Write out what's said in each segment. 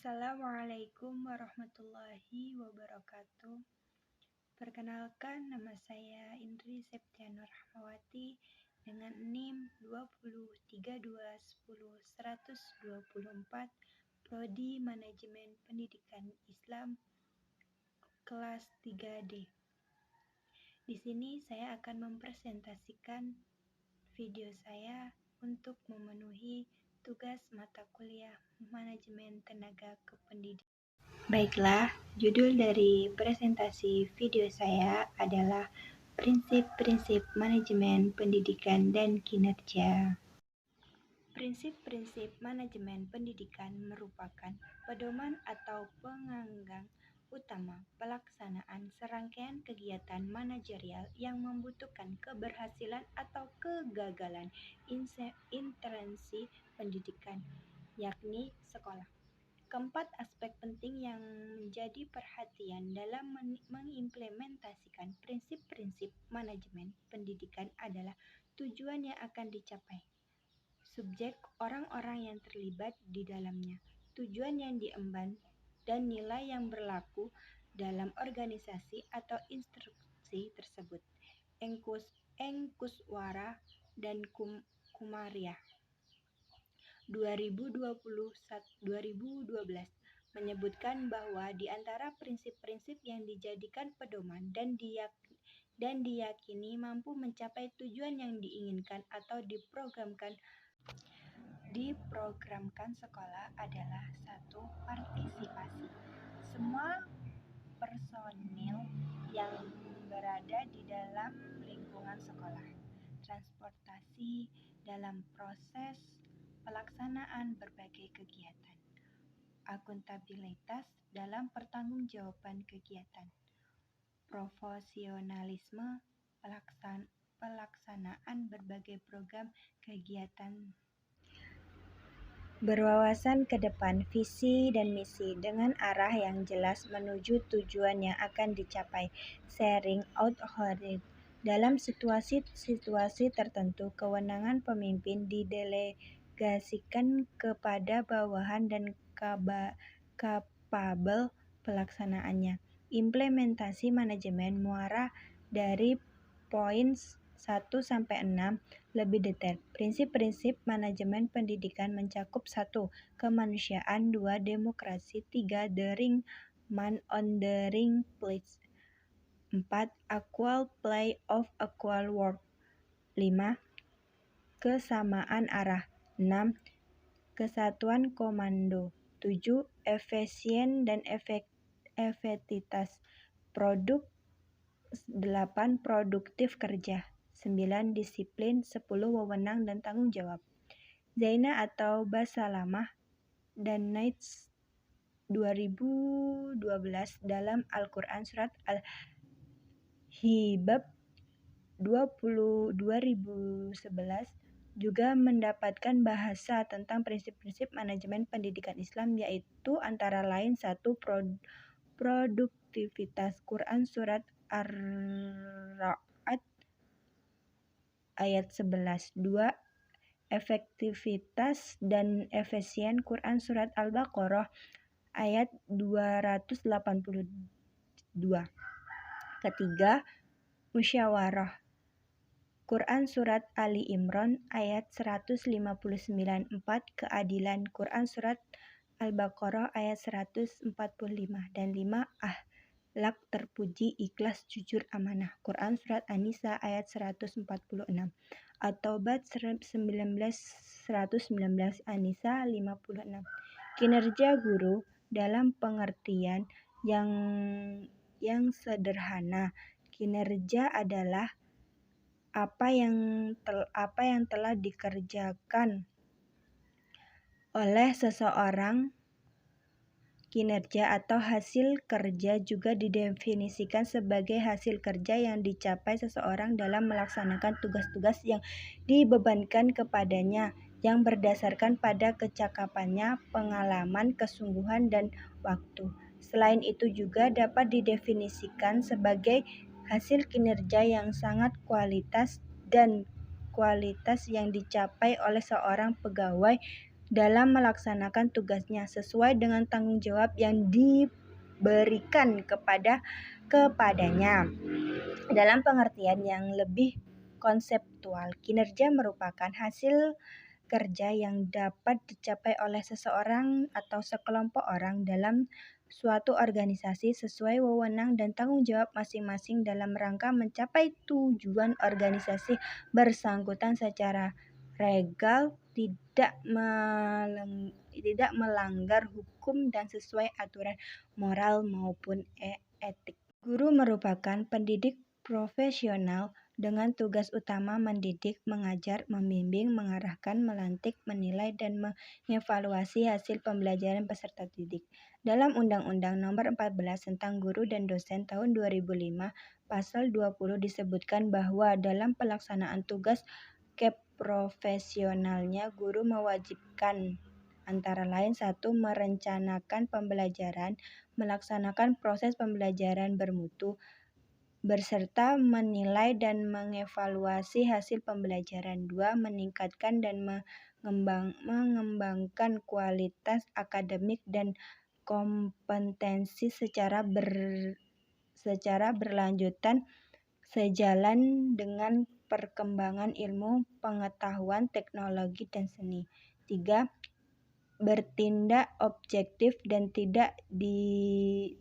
Assalamualaikum warahmatullahi wabarakatuh. Perkenalkan, nama saya Indri Septianur Rahmawati dengan NIM 203210124, Prodi Manajemen Pendidikan Islam, kelas 3D. Di sini saya akan mempresentasikan video saya untuk memenuhi tugas mata kuliah Manajemen Tenaga Kependidikan. Baiklah, judul dari presentasi video saya adalah Prinsip-prinsip Manajemen Pendidikan dan Kinerja. Prinsip-prinsip manajemen pendidikan merupakan pedoman atau penganggang utama pelaksanaan serangkaian kegiatan manajerial yang membutuhkan keberhasilan atau kegagalan instansi pendidikan, yakni sekolah. Keempat aspek penting yang menjadi perhatian dalam mengimplementasikan prinsip-prinsip manajemen pendidikan adalah tujuan yang akan dicapai, subjek orang-orang yang terlibat di dalamnya, tujuan yang diemban, dan nilai yang berlaku dalam organisasi atau instruksi tersebut. Engkuswara dan Kumaria 2012 menyebutkan bahwa di antara prinsip-prinsip yang dijadikan pedoman dan diyakini mampu mencapai tujuan yang diinginkan atau diprogramkan sekolah adalah 1. Partisipasi. Semua personil yang berada di dalam lingkungan sekolah. Transportasi dalam proses pelaksanaan berbagai kegiatan. Akuntabilitas dalam pertanggungjawaban kegiatan. Profesionalisme pelaksanaan berbagai program kegiatan. Berwawasan ke depan, visi dan misi dengan arah yang jelas menuju tujuan yang akan dicapai. Sharing authority. Dalam situasi tertentu, kewenangan pemimpin didelegasikan kepada bawahan dan kapabel pelaksanaannya. Implementasi manajemen muara dari poin 1-6 lebih detail. Prinsip-prinsip manajemen pendidikan mencakup 1. Kemanusiaan, 2. Demokrasi, 3. The ring man on the ring place, 4. Equal play of equal work, 5. Kesamaan arah, 6. Kesatuan komando, 7. Efisien dan efektivitas produk, 8. Produktif kerja, 9. Disiplin, 10. Wewenang dan tanggung jawab. Zaina atau Basalamah dan Knights 2012 dalam Al-Quran Surat Al-Hijr 2011 juga mendapatkan bahasa tentang prinsip-prinsip manajemen pendidikan Islam, yaitu antara lain 1. Produktivitas, Quran Surat Ar-Ra'd ayat 11, 2. Efektivitas dan efisien, Quran Surat Al-Baqarah ayat 282. Ketiga, musyawarah, Quran Surat Ali Imran ayat 159. 4. Keadilan, Quran Surat Al-Baqarah ayat 145. Dan 5. Akhlak terpuji, ikhlas, jujur, amanah, Quran Surat An-Nisa ayat 146. At-Taubat 119, An-Nisa 56. Kinerja guru dalam pengertian yang sederhana. Kinerja adalah apa yang telah dikerjakan oleh seseorang. Kinerja atau hasil kerja juga didefinisikan sebagai hasil kerja yang dicapai seseorang dalam melaksanakan tugas-tugas yang dibebankan kepadanya, yang berdasarkan pada kecakapannya, pengalaman, kesungguhan, dan waktu. Selain itu juga dapat didefinisikan sebagai hasil kinerja yang sangat kualitas yang dicapai oleh seorang pegawai dalam melaksanakan tugasnya sesuai dengan tanggung jawab yang diberikan kepadanya. Dalam pengertian yang lebih konseptual, kinerja merupakan hasil kerja yang dapat dicapai oleh seseorang atau sekelompok orang dalam suatu organisasi sesuai wewenang dan tanggung jawab masing-masing dalam rangka mencapai tujuan organisasi bersangkutan secara legal, tidak melanggar hukum dan sesuai aturan moral maupun etik. Guru merupakan pendidik profesional dengan tugas utama mendidik, mengajar, membimbing, mengarahkan, melantik, menilai, dan mengevaluasi hasil pembelajaran peserta didik. Dalam Undang-Undang Nomor 14 tentang Guru dan Dosen tahun 2005, Pasal 20 disebutkan bahwa dalam pelaksanaan tugas keprofesionalnya, guru mewajibkan antara lain 1. Merencanakan pembelajaran, melaksanakan proses pembelajaran bermutu, berserta menilai dan mengevaluasi hasil pembelajaran. 2. Meningkatkan dan mengembangkan kualitas akademik dan kompetensi secara berlanjutan sejalan dengan perkembangan ilmu, pengetahuan, teknologi, dan seni. 3. Bertindak objektif dan tidak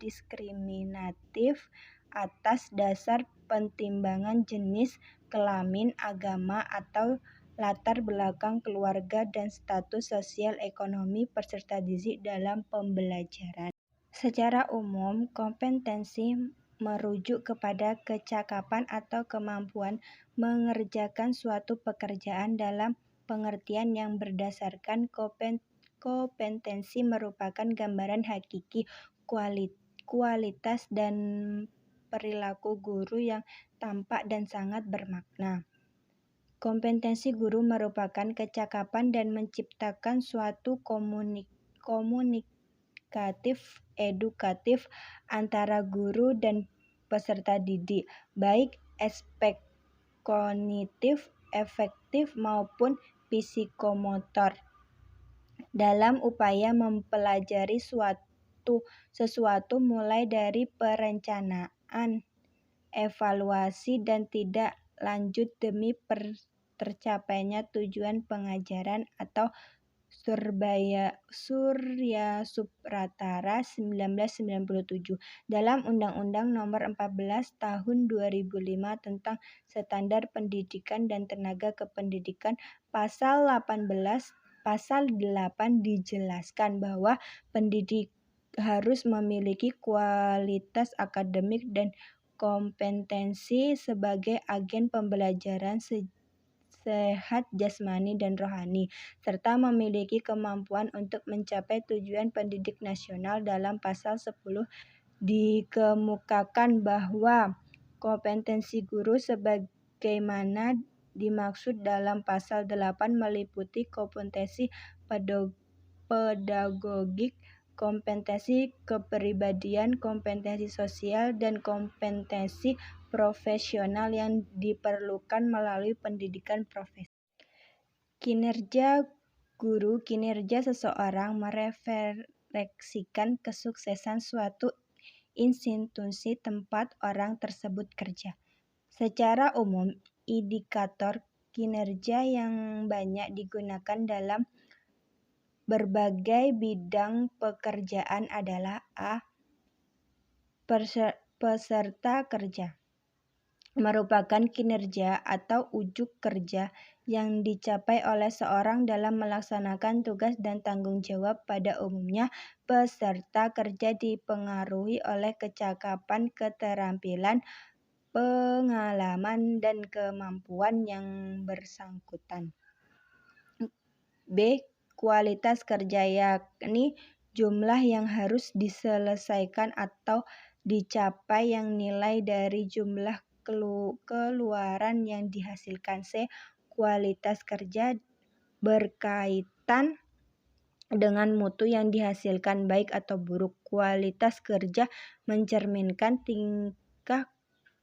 diskriminatif atas dasar pertimbangan jenis, kelamin, agama, atau latar belakang keluarga dan status sosial ekonomi peserta didik dalam pembelajaran. Secara umum, kompetensi merujuk kepada kecakapan atau kemampuan mengerjakan suatu pekerjaan. Dalam pengertian yang berdasarkan kompetensi merupakan gambaran hakiki kualitas dan perilaku guru yang tampak dan sangat bermakna. Kompetensi guru merupakan kecakapan dan menciptakan suatu komunikatif edukatif antara guru dan peserta didik, baik aspek kognitif, afektif maupun psikomotor, dalam upaya mempelajari sesuatu mulai dari perencanaan, evaluasi, dan tidak lanjut demi tercapainya tujuan pengajaran atau Surya Supratara 1997 dalam Undang-Undang Nomor 14 Tahun 2005 tentang Standar Pendidikan dan Tenaga Kependidikan. Pasal 8 dijelaskan bahwa pendidik harus memiliki kualitas akademik dan kompetensi sebagai agen pembelajaran sehat jasmani dan rohani, serta memiliki kemampuan untuk mencapai tujuan pendidik nasional. Dalam pasal 10 dikemukakan bahwa kompetensi guru sebagaimana dimaksud dalam pasal 8 meliputi kompetensi pedagogik, kompetensi kepribadian, kompetensi sosial, dan kompetensi profesional yang diperlukan melalui pendidikan profesi. Kinerja guru. Kinerja seseorang merefleksikan kesuksesan suatu institusi tempat orang tersebut kerja. Secara umum, indikator kinerja yang banyak digunakan dalam berbagai bidang pekerjaan adalah A. Peserta kerja merupakan kinerja atau ujuk kerja yang dicapai oleh seorang dalam melaksanakan tugas dan tanggung jawab. Pada umumnya, peserta kerja dipengaruhi oleh kecakapan, keterampilan, pengalaman, dan kemampuan yang bersangkutan. B. Kualitas kerja, yakni jumlah yang harus diselesaikan atau dicapai yang nilai dari jumlah keluaran yang dihasilkan. C. Kualitas kerja berkaitan dengan mutu yang dihasilkan, baik atau buruk. Kualitas kerja mencerminkan tingkat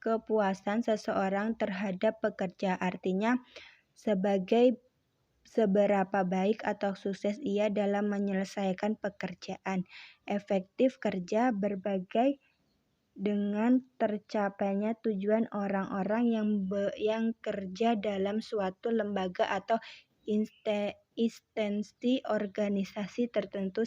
kepuasan seseorang terhadap pekerja. Artinya, seberapa baik atau sukses ia dalam menyelesaikan pekerjaan. Efektif kerja berbagai dengan tercapainya tujuan orang-orang yang kerja dalam suatu lembaga atau instansi organisasi tertentu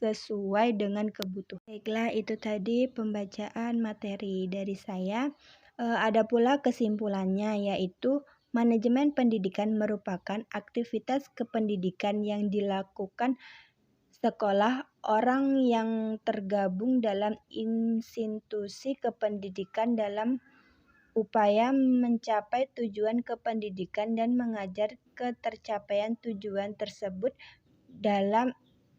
sesuai dengan kebutuhan. Baiklah, itu tadi pembacaan materi dari saya. Ada pula kesimpulannya, yaitu manajemen pendidikan merupakan aktivitas kependidikan yang dilakukan sekolah orang yang tergabung dalam institusi kependidikan dalam upaya mencapai tujuan kependidikan dan mengajar ketercapaian tujuan tersebut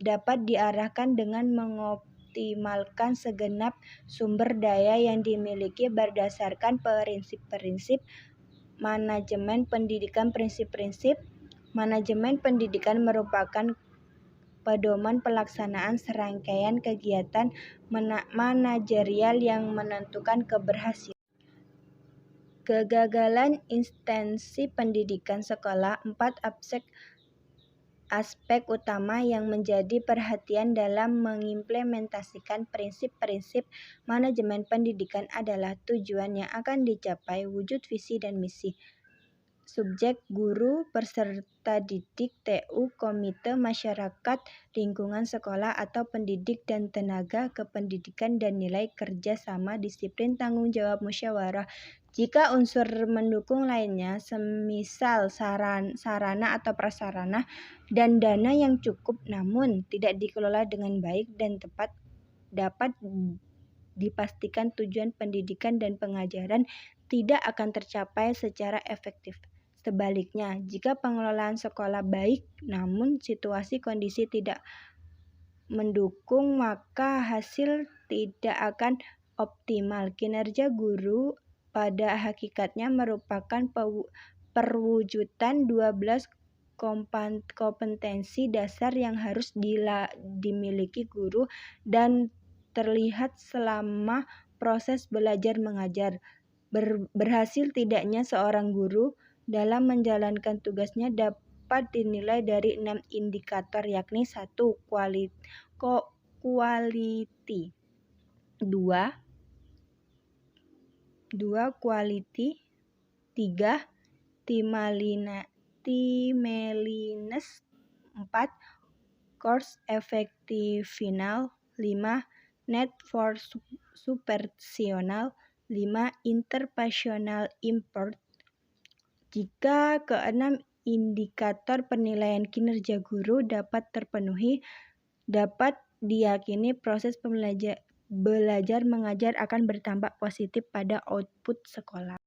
dapat diarahkan dengan mengoptimalkan segenap sumber daya yang dimiliki berdasarkan prinsip-prinsip manajemen pendidikan. Prinsip-prinsip manajemen pendidikan merupakan pedoman pelaksanaan serangkaian kegiatan manajerial yang menentukan keberhasilan. Kegagalan instansi pendidikan sekolah. 4 aspek utama yang menjadi perhatian dalam mengimplementasikan prinsip-prinsip manajemen pendidikan adalah tujuan yang akan dicapai, wujud visi dan misi, subjek, guru, peserta didik, TU, komite, masyarakat, lingkungan sekolah atau pendidik dan tenaga kependidikan, dan nilai kerja sama, disiplin, tanggung jawab, musyawarah. Jika unsur mendukung lainnya, semisal sarana atau prasarana dan dana yang cukup namun tidak dikelola dengan baik dan tepat, dapat dipastikan tujuan pendidikan dan pengajaran tidak akan tercapai secara efektif. Sebaliknya, jika pengelolaan sekolah baik namun situasi kondisi tidak mendukung, maka hasil tidak akan optimal. Kinerja guru pada hakikatnya merupakan perwujudan 12 kompetensi dasar yang harus dimiliki guru dan terlihat selama proses belajar mengajar. Berhasil tidaknya seorang guru dalam menjalankan tugasnya dapat dinilai dari 6 indikator, yakni 1. Quality, 2. Quality, 3. Timeliness, 4. Course effectiveness, 5. Net for supervisional, 5. Interpersonal import. Jika keenam indikator penilaian kinerja guru dapat terpenuhi, dapat diyakini proses belajar mengajar akan berdampak positif pada output sekolah.